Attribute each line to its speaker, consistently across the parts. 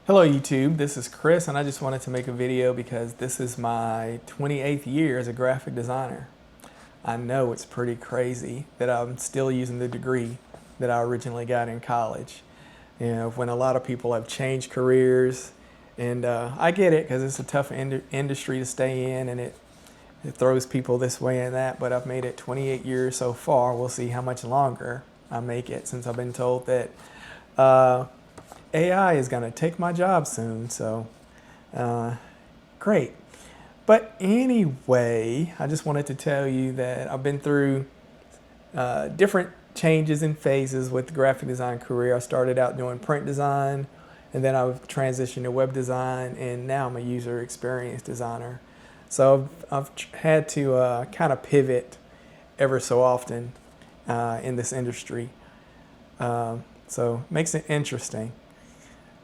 Speaker 1: Hello YouTube, this is Chris and I just wanted to make a video because this is my 28th year as a graphic designer. I know it's pretty crazy that I'm still using the degree that I originally got in college. You know, when a lot of people have changed careers, and I get it because it's a tough industry to stay in, and it throws people this way and that, but I've made it 28 years so far. We'll see how much longer I make it, since I've been told that uh, AI is going to take my job soon, so great. But anyway, I just wanted to tell you that I've been through different changes and phases with the graphic design career. I started out doing print design, and then I've transitioned to web design, and now I'm a user experience designer. So I've had to kind of pivot ever so often in this industry. So it makes it interesting.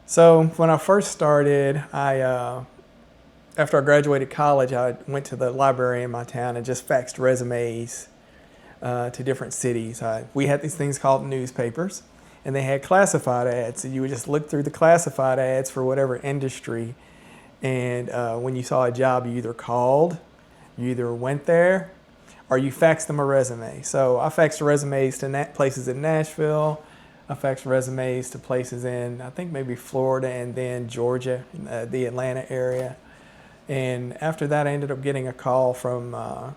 Speaker 1: So when I first started, after I graduated college, I went to the library in my town and just faxed resumes to different cities. We had these things called newspapers, and they had classified ads. So you would just look through the classified ads for whatever industry, and when you saw a job, you either called, you either went there, or you faxed them a resume. So I faxed resumes to places in Nashville. I faxed resumes to places in, I think maybe Florida and then Georgia, the Atlanta area. And after that, I ended up getting a call from a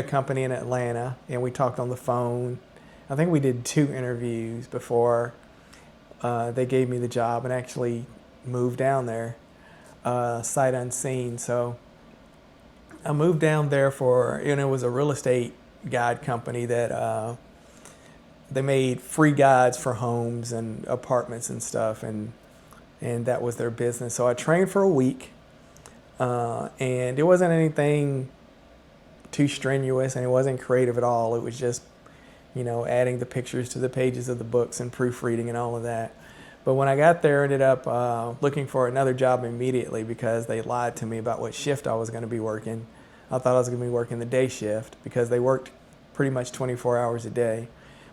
Speaker 1: company in Atlanta, and we talked on the phone. I think we did 2 interviews before they gave me the job and actually moved down there, sight unseen. So I moved down there it was a real estate guide company that they made free guides for homes and apartments and stuff, and that was their business. So I trained for a week, and it wasn't anything too strenuous, and it wasn't creative at all. It was just, adding the pictures to the pages of the books and proofreading and all of that. But when I got there, I ended up looking for another job immediately because they lied to me about what shift I was going to be working. I thought I was going to be working the day shift because they worked pretty much 24 hours a day.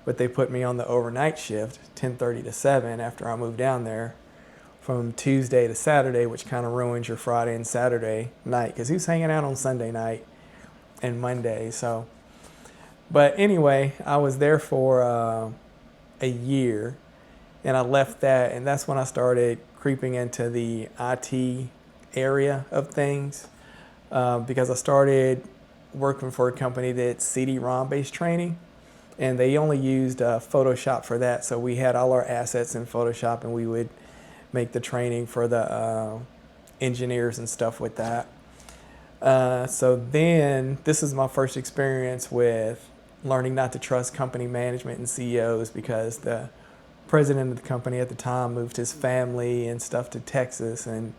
Speaker 1: But they put me on the overnight shift, 10:30 to 7, after I moved down there, from Tuesday to Saturday, which kind of ruins your Friday and Saturday night because he was hanging out on Sunday night and Monday. So, but anyway, I was there for a year, and I left that, and that's when I started creeping into the IT area of things, because I started working for a company that's CD-ROM based training. And they only used Photoshop for that. So we had all our assets in Photoshop, and we would make the training for the engineers and stuff with that. So then this is my first experience with learning not to trust company management and CEOs, because the president of the company at the time moved his family and stuff to Texas, and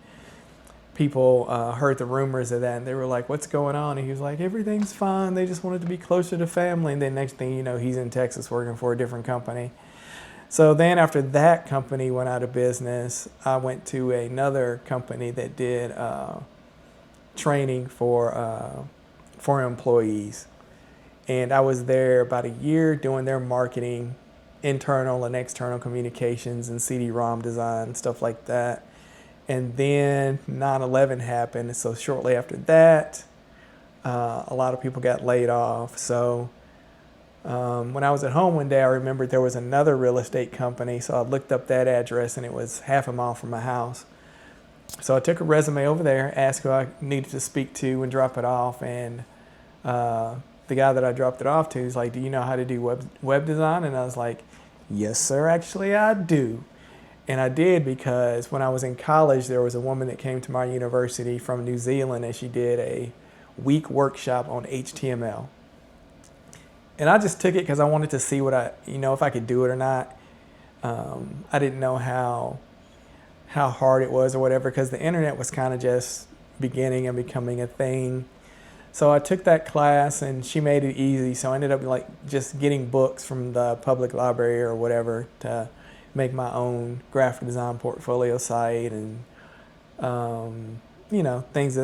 Speaker 1: people heard the rumors of that, and they were like, "What's going on?" And he was like, "Everything's fine. They just wanted to be closer to family." And then next thing you know, he's in Texas working for a different company. So then after that company went out of business, I went to another company that did training for employees. And I was there about a year doing their marketing, internal and external communications, and CD-ROM design, stuff like that. And then 9/11 happened, so shortly after that, a lot of people got laid off. So when I was at home one day, I remembered there was another real estate company, so I looked up that address, and it was half a mile from my house. So I took a resume over there, asked who I needed to speak to and drop it off, and the guy that I dropped it off to is like, "Do you know how to do web design?" And I was like, "Yes, sir, actually I do." And I did, because when I was in college, there was a woman that came to my university from New Zealand, and she did a week workshop on HTML. And I just took it because I wanted to see if I could do it or not. I didn't know how hard it was or whatever, because the internet was kind of just beginning and becoming a thing. So I took that class, and she made it easy. So I ended up just getting books from the public library or whatever to make my own graphic design portfolio site, and things of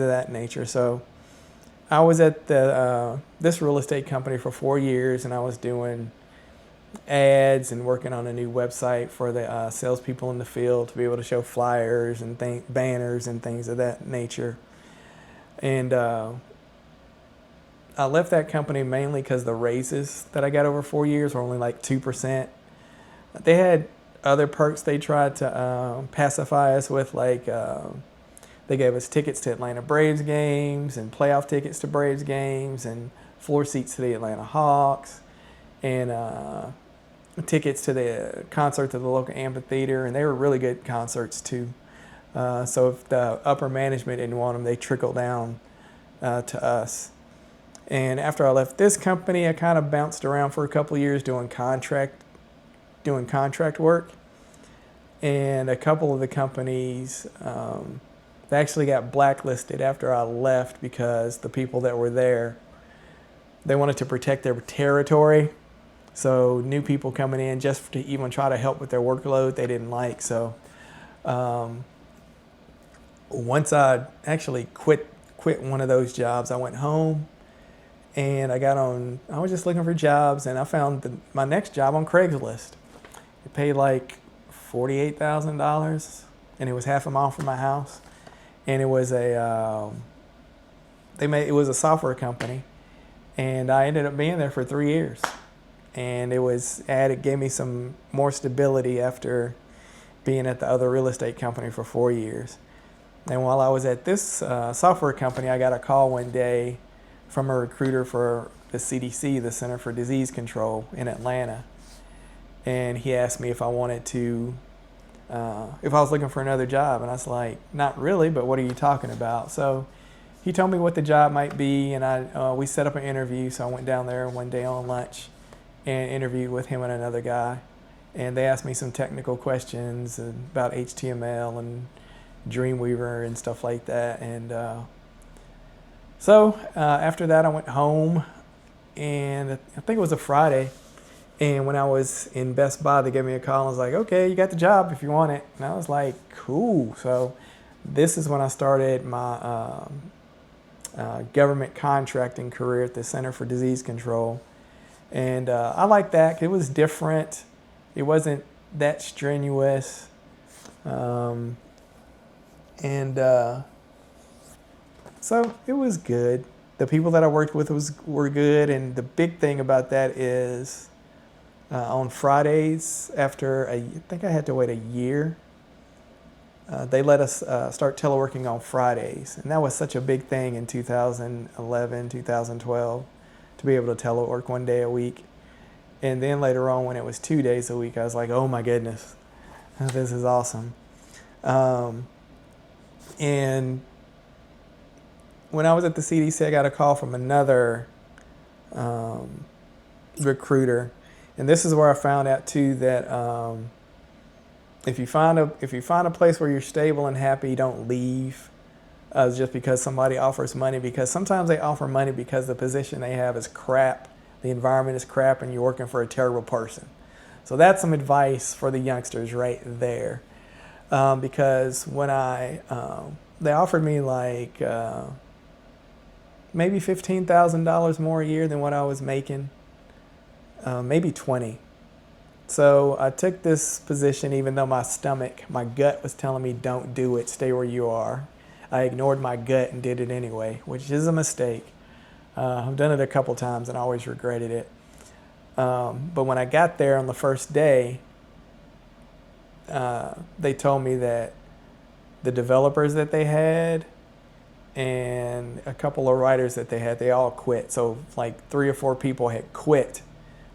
Speaker 1: that nature. So I was at this real estate company for 4 years, and I was doing ads and working on a new website for the salespeople in the field to be able to show flyers and banners and things of that nature. And I left that company mainly because the raises that I got over 4 years were only like 2%. They had other perks they tried to pacify us with, like they gave us tickets to Atlanta Braves games and playoff tickets to Braves games and floor seats to the Atlanta Hawks and tickets to the concerts at the local amphitheater, and they were really good concerts too. So if the upper management didn't want them, they trickled down to us. And after I left this company, I kind of bounced around for a couple of years doing contract work. And a couple of the companies, they actually got blacklisted after I left because the people that were there, they wanted to protect their territory. So new people coming in just to even try to help with their workload, they didn't like. So once I actually quit one of those jobs, I went home. And I was just looking for jobs, and I found my next job on Craigslist. It paid like $48,000, and it was half a mile from my house. And it was it was a software company, and I ended up being there for 3 years. And it gave me some more stability after being at the other real estate company for 4 years. And while I was at this software company, I got a call one day from a recruiter for the CDC, the Center for Disease Control in Atlanta. And he asked me if I wanted to, if I was looking for another job. And I was like, not really, but what are you talking about? So he told me what the job might be, and we set up an interview. So I went down there one day on lunch and interviewed with him and another guy. And they asked me some technical questions about HTML and Dreamweaver and stuff like that. And So after that, I went home, and I think it was a Friday. And when I was in Best Buy, they gave me a call and was like, okay, you got the job if you want it. And I was like, cool. So this is when I started my government contracting career at the Center for Disease Control. And I liked that. It was different. It wasn't that strenuous. So it was good. The people that I worked with were good, and the big thing about that is on Fridays, after I think I had to wait a year, they let us start teleworking on Fridays, and that was such a big thing in 2011, 2012, to be able to telework 1 day a week. And then later on, when it was 2 days a week, I was like, oh my goodness, this is awesome. And when I was at the CDC, I got a call from another recruiter, and this is where I found out too that if you find a place where you're stable and happy, don't leave just because somebody offers money. Because sometimes they offer money because the position they have is crap, the environment is crap, and you're working for a terrible person. So that's some advice for the youngsters right there. Because when they offered me like maybe $15,000 more a year than what I was making, maybe 20. So I took this position even though my gut was telling me don't do it, stay where you are. I ignored my gut and did it anyway, which is a mistake. I've done it a couple times and I always regretted it. But when I got there on the first day, they told me that the developers that they had and a couple of writers that they all quit. So like 3 or 4 people had quit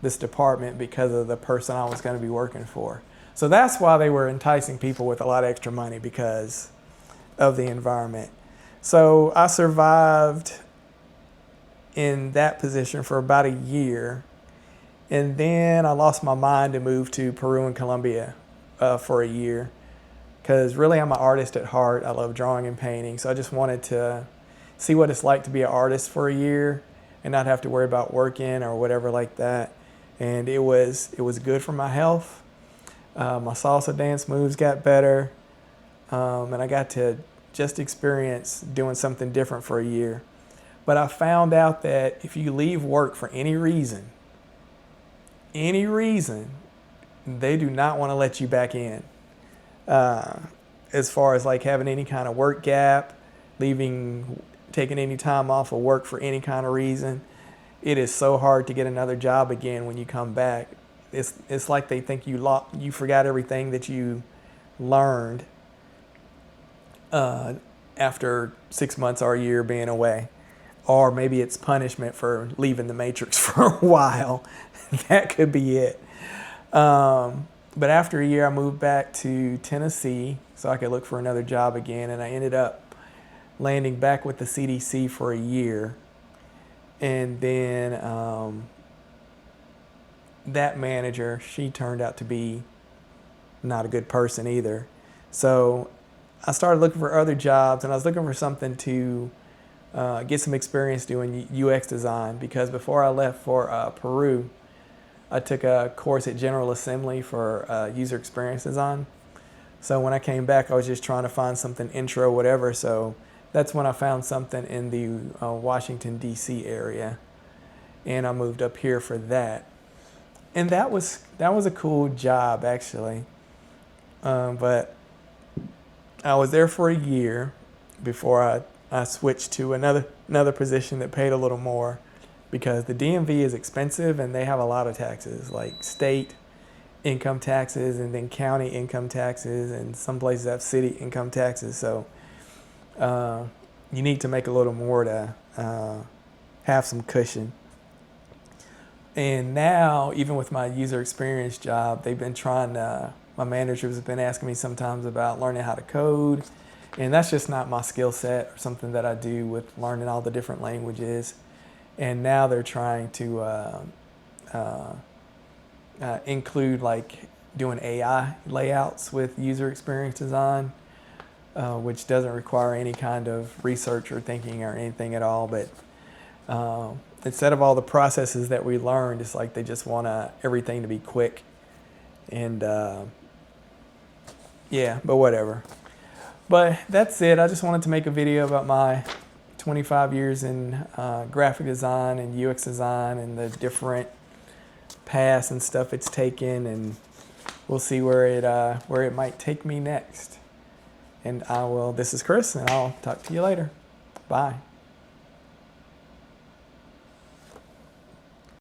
Speaker 1: this department because of the person I was going to be working for. So that's why they were enticing people with a lot of extra money, because of the environment. So I survived in that position for about a year, and then I lost my mind and moved to Peru and Colombia for a year, because really I'm an artist at heart. I love drawing and painting, so I just wanted to see what it's like to be an artist for a year and not have to worry about working or whatever like that. And it was good for my health. My salsa dance moves got better, and I got to just experience doing something different for a year. But I found out that if you leave work for any reason, any reason, they do not want to let you back in. As far as like having any kind of work gap, taking any time off of work for any kind of reason, it is so hard to get another job again when you come back. It's like they think you forgot everything that you learned after 6 months or a year being away. Or maybe it's punishment for leaving the Matrix for a while. That could be it. But after a year, I moved back to Tennessee so I could look for another job again. And I ended up landing back with the CDC for a year. And then that manager, she turned out to be not a good person either. So I started looking for other jobs, and I was looking for something to get some experience doing UX design, because before I left for Peru, I took a course at General Assembly for user experience design. So when I came back, I was just trying to find something intro, whatever. So that's when I found something in the Washington, D.C. area, and I moved up here for that. And that was a cool job, actually. But I was there for a year before I switched to another position that paid a little more, because the DMV is expensive and they have a lot of taxes, like state income taxes and then county income taxes, and some places have city income taxes. So you need to make a little more to have some cushion. And now, even with my user experience job, they've been my managers have been asking me sometimes about learning how to code. And that's just not my skill set or something that I do with learning all the different languages. And now they're trying to include like doing AI layouts with user experience design, which doesn't require any kind of research or thinking or anything at all. But instead of all the processes that we learned, it's like they just want everything to be quick. And yeah, but whatever. But that's it. I just wanted to make a video about my 25 years in graphic design and UX design and the different paths and stuff it's taken, and we'll see where it might take me next. And this is Chris, and I'll talk to you later. Bye.